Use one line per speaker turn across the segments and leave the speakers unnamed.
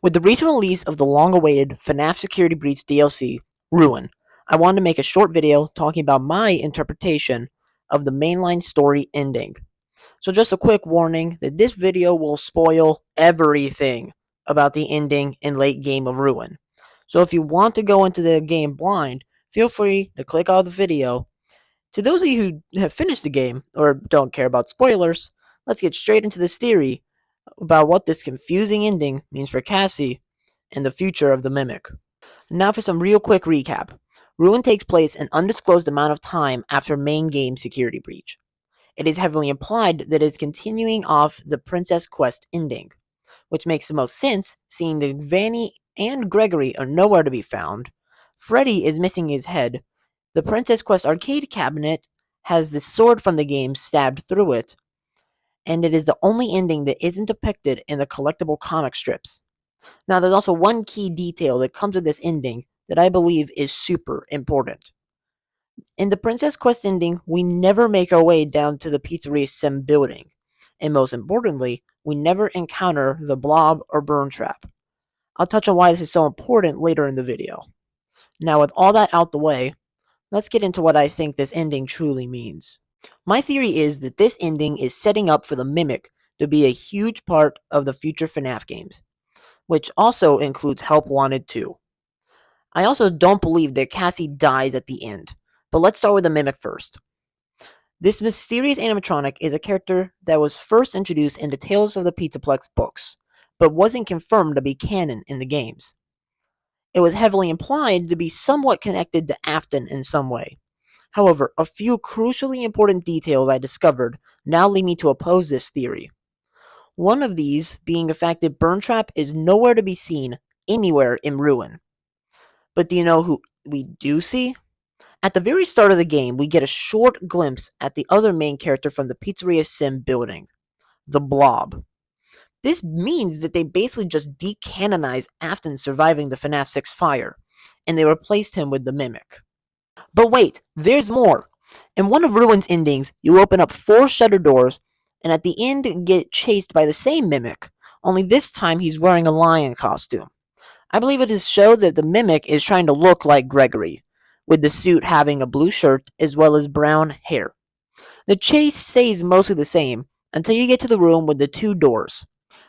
With the recent release of the long-awaited FNAF Security Breach DLC, Ruin, I wanted to make a short video talking about my interpretation of the mainline story ending. So just a quick warning that this video will spoil everything about the ending and late game of Ruin. So if you want to go into the game blind, feel free to click off the video. To those of you who have finished the game or don't care about spoilers, let's get straight into this theory about what this confusing ending means for Cassie and the future of the Mimic. Now for some real quick recap. Ruin takes place an undisclosed amount of time after main game security breach. It is heavily implied that it is continuing off the Princess Quest ending, which makes the most sense seeing that Vanny and Gregory are nowhere to be found. Freddy is missing his head. The Princess Quest arcade cabinet has the sword from the game stabbed through it, and it is the only ending that isn't depicted in the collectible comic strips. Now, there's also one key detail that comes with this ending that I believe is super important. In the Princess Quest ending, we never make our way down to the Pizzeria Sim building, and most importantly, we never encounter the Blob or Burn Trap. I'll touch on why this is so important later in the video. Now, with all that out the way, let's get into what I think this ending truly means. My theory is that this ending is setting up for the Mimic to be a huge part of the future FNAF games, which also includes Help Wanted 2. I also don't believe that Cassie dies at the end, but let's start with the Mimic first. This mysterious animatronic is a character that was first introduced in the Tales of the Pizzaplex books, but wasn't confirmed to be canon in the games. It was heavily implied to be somewhat connected to Afton in some way. However, a few crucially important details I discovered now lead me to oppose this theory. One of these being the fact that Burntrap is nowhere to be seen anywhere in Ruin. But do you know who we do see? At the very start of the game, we get a short glimpse at the other main character from the Pizzeria Sim building, the Blob. This means that they basically just decanonized Afton surviving the FNAF 6 fire, and they replaced him with the Mimic. But wait, there's more! In one of Ruin's endings, you open up 4 shutter doors, and at the end get chased by the same Mimic, only this time he's wearing a lion costume. I believe it is shown that the Mimic is trying to look like Gregory, with the suit having a blue shirt as well as brown hair. The chase stays mostly the same until you get to the room with the 2 doors.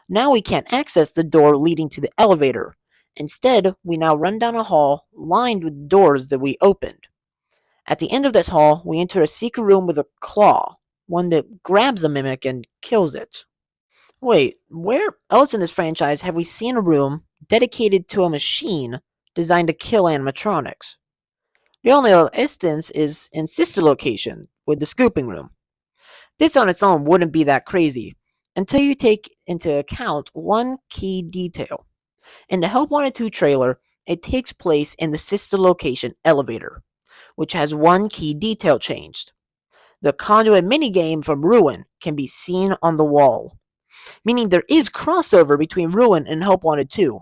Now we can't access the door leading to the elevator. Instead, we now run down a hall lined with doors that we opened. At the end of this hall, we enter a secret room with a claw, one that grabs the Mimic and kills it. Wait, where else in this franchise have we seen a room dedicated to a machine designed to kill animatronics? The only other instance is in Sister Location, with the scooping room. This on its own wouldn't be that crazy, until you take into account one key detail. In the Help Wanted 2 trailer, it takes place in the Sister Location elevator, which has one key detail changed. The conduit minigame from Ruin can be seen on the wall, meaning there is crossover between Ruin and Help Wanted 2.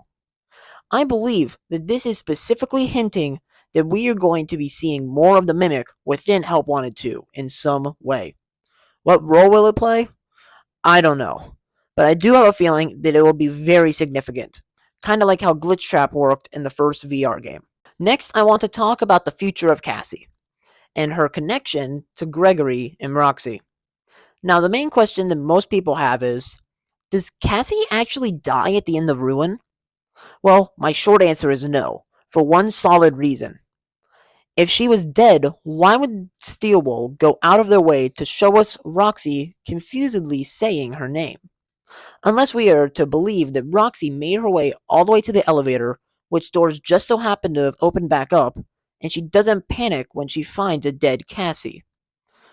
I believe that this is specifically hinting that we are going to be seeing more of the Mimic within Help Wanted 2 in some way. What role will it play? I don't know, but I do have a feeling that it will be very significant, kind of like how Glitch Trap worked in the first VR game. Next, I want to talk about the future of Cassie, and her connection to Gregory and Roxy. Now, the main question that most people have is, does Cassie actually die at the end of Ruin? Well, my short answer is no, for one solid reason. If she was dead, why would Steelwool go out of their way to show us Roxy confusedly saying her name? Unless we are to believe that Roxy made her way all the way to the elevator, which doors just so happen to have opened back up, and she doesn't panic when she finds a dead Cassie.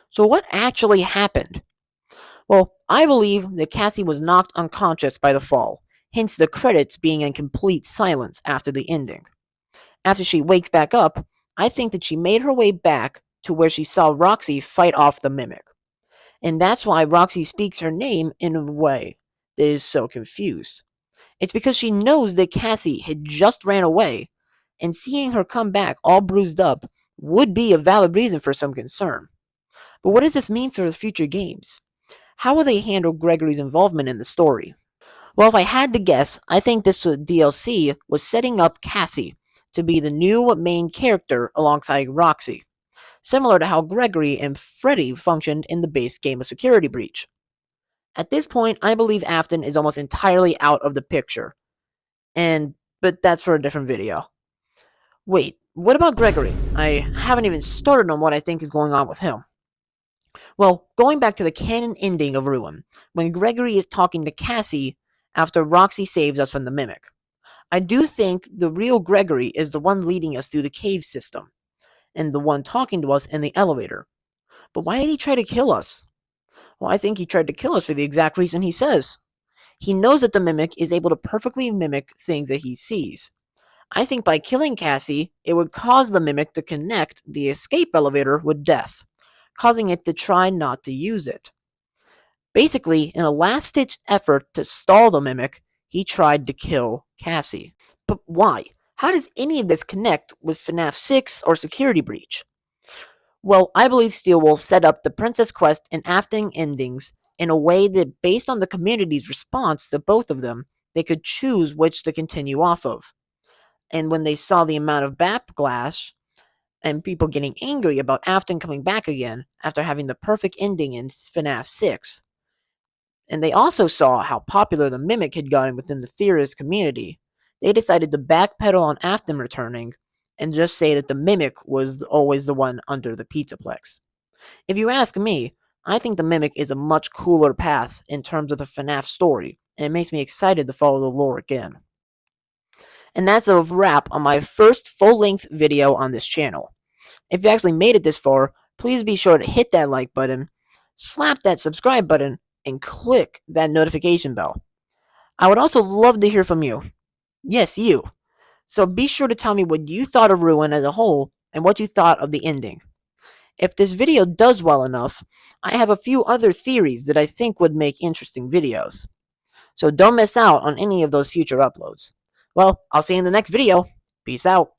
So what actually happened? Well, I believe that Cassie was knocked unconscious by the fall, hence the credits being in complete silence after the ending. After she wakes back up, I think that she made her way back to where she saw Roxy fight off the Mimic. And that's why Roxy speaks her name in a way that is so confused. It's because she knows that Cassie had just ran away, and seeing her come back all bruised up would be a valid reason for some concern. But what does this mean for the future games? How will they handle Gregory's involvement in the story? Well, if I had to guess, I think this DLC was setting up Cassie to be the new main character alongside Roxy, similar to how Gregory and Freddy functioned in the base game of Security Breach. At this point, I believe Afton is almost entirely out of the picture, but that's for a different video. Wait, what about Gregory? I haven't even started on what I think is going on with him. Well, going back to the canon ending of Ruin, when Gregory is talking to Cassie after Roxy saves us from the Mimic. I do think the real Gregory is the one leading us through the cave system, and the one talking to us in the elevator. But why did he try to kill us? Well, I think he tried to kill us for the exact reason he says. He knows that the Mimic is able to perfectly mimic things that he sees. I think by killing Cassie, it would cause the Mimic to connect the escape elevator with Death, causing it to try not to use it. Basically, in a last-ditch effort to stall the Mimic, he tried to kill Cassie. But why? How does any of this connect with FNAF 6 or Security Breach? Well, I believe Steel will set up the Princess Quest and Afton endings in a way that, based on the community's response to both of them, they could choose which to continue off of. And when they saw the amount of backlash and people getting angry about Afton coming back again after having the perfect ending in FNAF 6, and they also saw how popular the Mimic had gotten within the theorist community, they decided to backpedal on Afton returning and just say that the Mimic was always the one under the Pizzaplex. If you ask me, I think the Mimic is a much cooler path in terms of the FNAF story, and it makes me excited to follow the lore again. And that's a wrap on my first full-length video on this channel. If you actually made it this far, please be sure to hit that like button, slap that subscribe button, and click that notification bell. I would also love to hear from you. Yes, you. So be sure to tell me what you thought of Ruin as a whole and what you thought of the ending. If this video does well enough, I have a few other theories that I think would make interesting videos. So don't miss out on any of those future uploads. Well, I'll see you in the next video. Peace out.